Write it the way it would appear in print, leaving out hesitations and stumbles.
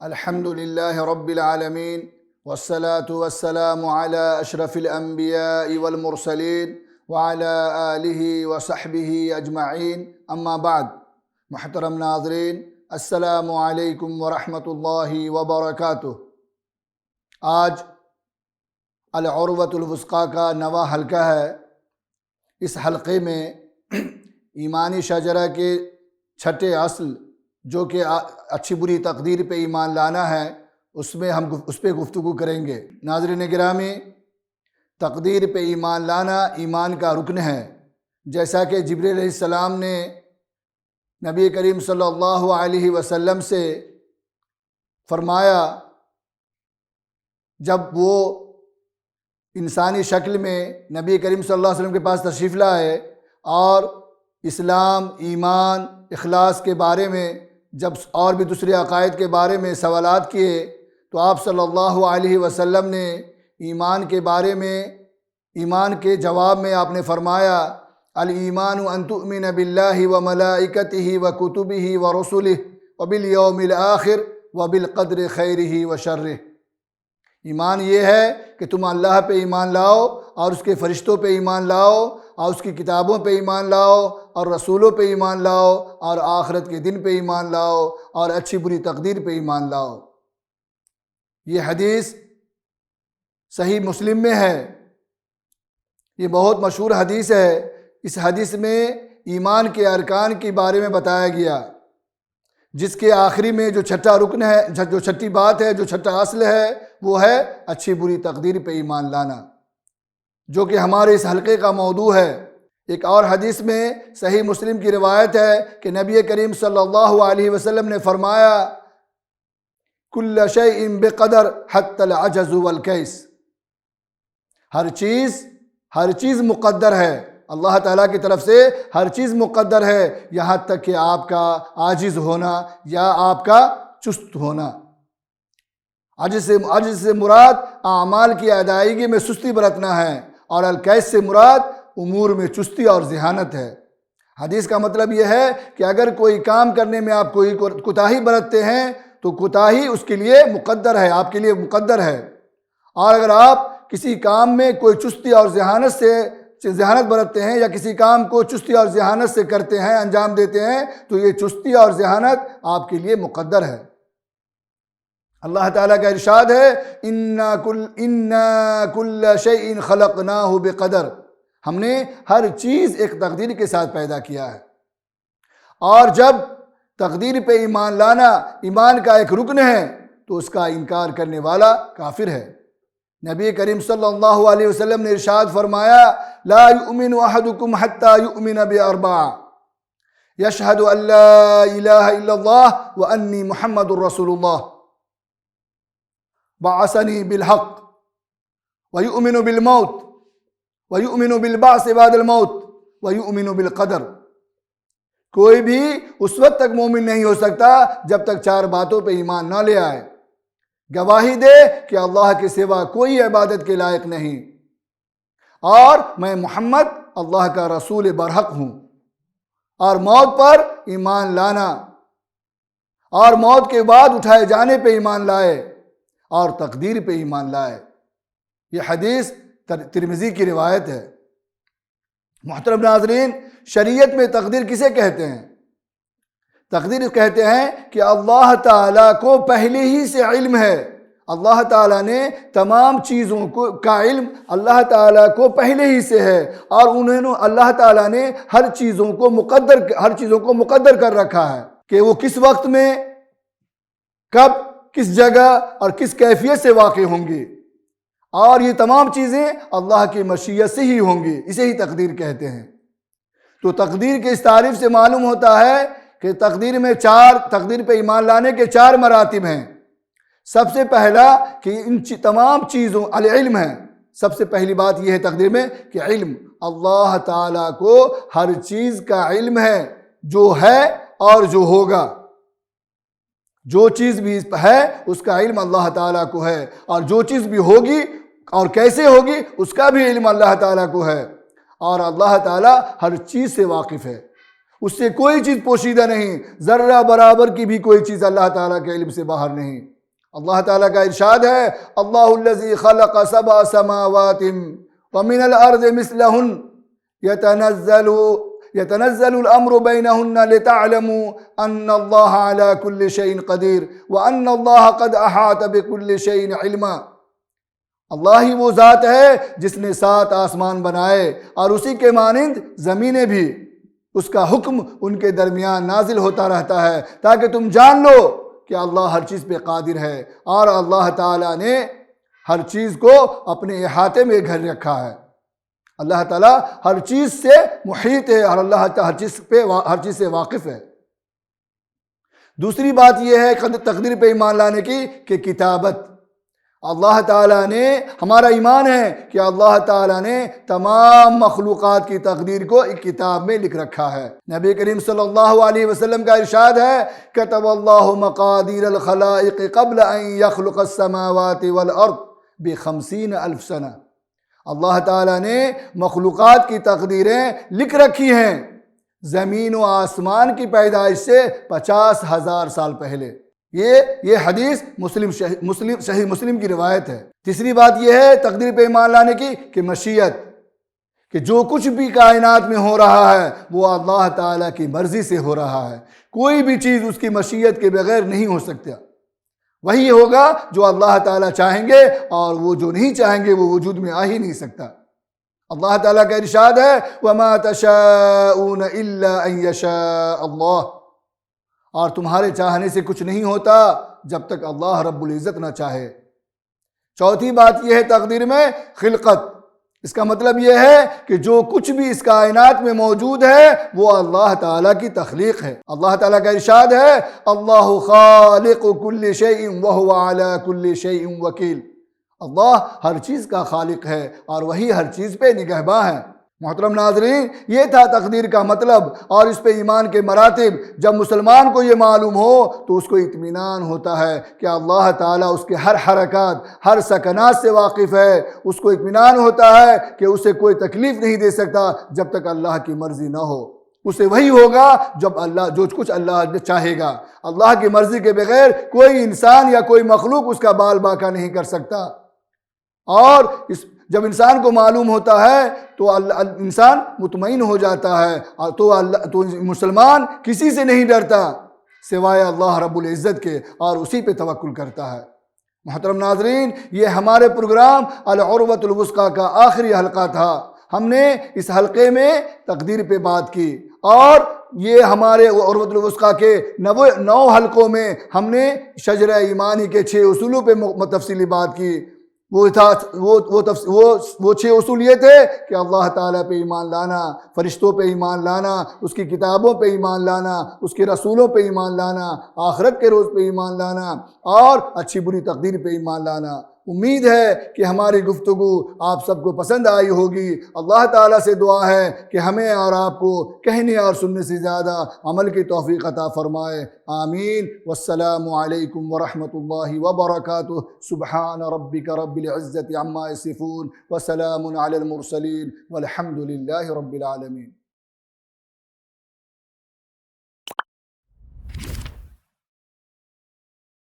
الحمد للہ رب العالمین والصلاة والسلام علی اشرف الانبیاء والمرسلین وعلی آلہ وصحبہ اجمعین اما بعد۔ محترم ناظرین، السلام علیکم ورحمۃ اللہ وبرکاتہ۔ آج العروۃ الوثقیٰ کا نواں حلقہ ہے۔ اس حلقے میں ایمانی شجرہ کے چھٹے اصل جو کہ اچھی بری تقدیر پہ ایمان لانا ہے، ہم اس پہ گفتگو کریں گے۔ ناظرین گرامی، تقدیر پہ ایمان لانا ایمان کا رکن ہے، جیسا کہ جبریل علیہ السلام نے نبی کریم صلی اللہ علیہ وسلم سے فرمایا جب وہ انسانی شکل میں نبی کریم صلی اللہ علیہ وسلم کے پاس تشریف لائے اور اسلام، ایمان، اخلاص کے بارے میں جب اور بھی دوسرے عقائد کے بارے میں سوالات کیے تو آپ صلی اللہ علیہ وسلم نے ایمان کے بارے میں، ایمان کے جواب میں آپ نے فرمایا الایمان ان تؤمن باللہ وملائکتہ وکتبہ ورسلہ وبالیوم الآخر وبالقدر خیرہ وشرہ۔ ایمان یہ ہے کہ تم اللہ پہ ایمان لاؤ اور اس کے فرشتوں پہ ایمان لاؤ اور اس کی کتابوں پہ ایمان لاؤ اور رسولوں پہ ایمان لاؤ اور آخرت کے دن پہ ایمان لاؤ اور اچھی بری تقدیر پہ ایمان لاؤ۔ یہ حدیث صحیح مسلم میں ہے، یہ بہت مشہور حدیث ہے۔ اس حدیث میں ایمان کے ارکان کے بارے میں بتایا گیا، جس کے آخری میں جو چھٹا رکن ہے، جو چھٹی بات ہے، جو چھٹا اصل ہے، وہ ہے اچھی بری تقدیر پہ ایمان لانا، جو کہ ہمارے اس حلقے کا موضوع ہے۔ ایک اور حدیث میں صحیح مسلم کی روایت ہے کہ نبی کریم صلی اللہ علیہ وسلم نے فرمایا کل شیء بقدر حتی العجز والکیس۔ ہر چیز مقدر ہے، اللہ تعالیٰ کی طرف سے ہر چیز مقدر ہے، یہاں تک کہ آپ کا عاجز ہونا یا آپ کا چست ہونا۔ عجز سے مراد اعمال کی ادائیگی میں سستی برتنا ہے، اور الکیس سے مراد امور میں چستی اور ذہانت ہے۔ حدیث کا مطلب یہ ہے کہ اگر کوئی کام کرنے میں آپ کوئی کوتاہی برتتے ہیں تو کوتاہی اس کے لیے مقدر ہے، آپ کے لیے مقدر ہے، اور اگر آپ کسی کام میں کوئی چستی اور ذہانت برتتے ہیں یا کسی کام کو چستی اور ذہانت سے کرتے ہیں، انجام دیتے ہیں، تو یہ چستی اور ذہانت آپ کے لیے مقدر ہے۔ اللہ تعالیٰ کا ارشاد ہے اِنَّا كُلَّ شَيْءٍ خَلَقْنَاهُ بِقَدَر۔ ہم نے ہر چیز ایک تقدیر کے ساتھ پیدا کیا ہے، اور جب تقدیر پہ ایمان لانا ایمان کا ایک رکن ہے تو اس کا انکار کرنے والا کافر ہے۔ نبی کریم صلی اللہ علیہ وسلم نے ارشاد فرمایا لا يؤمن احدكم حتى يؤمن باربع يشهد ان لا اله الا الله واني محمد رسول الله بعثني بالحق ويؤمن بالموت ويؤمن بالبعث بعد الموت ويؤمن بالقدر۔ کوئی بھی اس وقت تک مومن نہیں ہو سکتا جب تک چار باتوں پہ ایمان نہ لے آئے، گواہی دے کہ اللہ کے سوا کوئی عبادت کے لائق نہیں، اور میں محمد اللہ کا رسول برحق ہوں، اور موت پر ایمان لانا، اور موت کے بعد اٹھائے جانے پہ ایمان لائے، اور تقدیر پہ ایمان لائے۔ یہ حدیث ترمذی کی روایت ہے۔ محترم ناظرین، شریعت میں تقدیر کسے کہتے ہیں؟ تقدیر کہتے ہیں کہ اللہ تعالیٰ کو پہلے ہی سے علم ہے، اللہ تعالیٰ نے تمام چیزوں کا علم اللہ تعالیٰ کو پہلے ہی سے ہے، اور اللہ تعالیٰ نے ہر چیزوں کو مقدر کر رکھا ہے کہ وہ کس وقت میں، کب، کس جگہ اور کس کیفیت سے واقع ہوں گی، اور یہ تمام چیزیں اللہ کی مشیت سے ہی ہوں گی، اسے ہی تقدیر کہتے ہیں۔ تو تقدیر کے اس تعریف سے معلوم ہوتا ہے کہ تقدیر پہ ایمان لانے کے 4 مراتب ہیں۔ سب سے پہلا کہ ان تمام چیزوں العلم ہے۔ سب سے پہلی بات یہ ہے تقدیر میں کہ علم، اللہ تعالیٰ کو ہر چیز کا علم ہے، جو ہے اور جو ہوگا۔ جو چیز بھی ہے اس کا علم اللہ تعالیٰ کو ہے، اور جو چیز بھی ہوگی اور کیسے ہوگی اس کا بھی علم اللہ تعالیٰ کو ہے، اور اللہ تعالیٰ ہر چیز سے واقف ہے۔ اس سے کوئی چیز پوشیدہ نہیں، ذرہ برابر کی بھی کوئی چیز اللہ تعالیٰ کے علم سے باہر نہیں۔ اللہ تعالیٰ کا ارشاد ہے، اللہ الذی خلق سبع سماوات ومن الارض مثلہن يتنزل الامر بينهن لتعلموا ان الله على كل شيء قدير وان الله قد احاط بكل شيء علما۔ اللہ ہی وہ ذات ہے جس نے 7 آسمان بنائے اور اسی کے مانند زمینیں بھی، اس کا حکم ان کے درمیان نازل ہوتا رہتا ہے تاکہ تم جان لو کہ اللہ ہر چیز پہ قادر ہے، اور اللہ تعالیٰ نے ہر چیز کو اپنے احاطے میں گھر رکھا ہے۔ اللہ تعالیٰ ہر چیز سے محیط ہے اور اللہ تعالیٰ ہر چیز سے واقف ہے۔ دوسری بات یہ ہے تقدیر پہ ایمان لانے کی کہ کتابت، اللہ تعالیٰ نے، ہمارا ایمان ہے کہ اللہ تعالیٰ نے تمام مخلوقات کی تقدیر کو ایک کتاب میں لکھ رکھا ہے۔ نبی کریم صلی اللہ علیہ وسلم کا ارشاد ہے، کتب اللہ مقادیر الخلائق قبل ان یخلق السماوات والارض ب50,000 سنہ۔ اللہ تعالیٰ نے مخلوقات کی تقدیریں لکھ رکھی ہیں زمین و آسمان کی پیدائش سے 50,000 سال پہلے۔ یہ حدیث صحیح مسلم کی روایت ہے۔ تیسری بات یہ ہے تقدیر پہ ایمان لانے کی کہ مشیت، کہ جو کچھ بھی کائنات میں ہو رہا ہے وہ اللہ تعالیٰ کی مرضی سے ہو رہا ہے، کوئی بھی چیز اس کی مشیت کے بغیر نہیں ہو سکتا۔ وہی ہوگا جو اللہ تعالیٰ چاہیں گے، اور وہ جو نہیں چاہیں گے وہ وجود میں آ ہی نہیں سکتا۔ اللہ تعالیٰ کا ارشاد ہے، وَمَا تَشَاءُونَ إِلَّا أَن يَشَاءَ اللَّهُ، اور تمہارے چاہنے سے کچھ نہیں ہوتا جب تک اللہ رب العزت نہ چاہے۔ چوتھی بات یہ ہے تقدیر میں خلقت، اس کا مطلب یہ ہے کہ جو کچھ بھی اس کائنات میں موجود ہے وہ اللہ تعالیٰ کی تخلیق ہے۔ اللہ تعالیٰ کا ارشاد ہے، اللہ خالق کل شیء وہو علی کل شیء وکیل، اللہ ہر چیز کا خالق ہے اور وہی ہر چیز پہ نگہباں ہے۔ محترم ناظرین، یہ تھا تقدیر کا مطلب اور اس پہ ایمان کے مراتب۔ جب مسلمان کو یہ معلوم ہو تو اس کو اطمینان ہوتا ہے کہ اللہ تعالیٰ اس کے ہر حرکات، ہر سکنات سے واقف ہے۔ اس کو اطمینان ہوتا ہے کہ اسے کوئی تکلیف نہیں دے سکتا جب تک اللہ کی مرضی نہ ہو۔ اسے وہی ہوگا جو کچھ اللہ چاہے گا۔ اللہ کی مرضی کے بغیر کوئی انسان یا کوئی مخلوق اس کا بال باکا نہیں کر سکتا۔ اور جب انسان کو معلوم ہوتا ہے تو انسان مطمئن ہو جاتا ہے، اور تو مسلمان کسی سے نہیں ڈرتا سوائے اللہ رب العزت کے، اور اسی پہ توکل کرتا ہے۔ محترم ناظرین، یہ ہمارے پروگرام العروۃ الوثقیٰ کا آخری حلقہ تھا۔ ہم نے اس حلقے میں تقدیر پہ بات کی، اور یہ ہمارے عروۃ الوثقیٰ کے 9 حلقوں میں ہم نے شجرہ ایمانی کے 6 اصولوں پہ تفصیلی بات کی۔ وہ 6 اصول یہ تھے کہ اللہ تعالیٰ پہ ایمان لانا، فرشتوں پہ ایمان لانا، اس کی کتابوں پہ ایمان لانا، اس کے رسولوں پہ ایمان لانا، آخرت کے روز پہ ایمان لانا، اور اچھی بری تقدیر پہ ایمان لانا۔ امید ہے کہ ہماری گفتگو آپ سب کو پسند آئی ہوگی۔ اللہ تعالیٰ سے دعا ہے کہ ہمیں اور آپ کو کہنے اور سننے سے زیادہ عمل کی توفیق عطا فرمائے، آمین۔ والسلام علیکم ورحمۃ اللہ وبرکاتہ۔ سبحان ربک رب العزت عما یصفون وسلام علی المرسلین والحمد للہ رب العالمین۔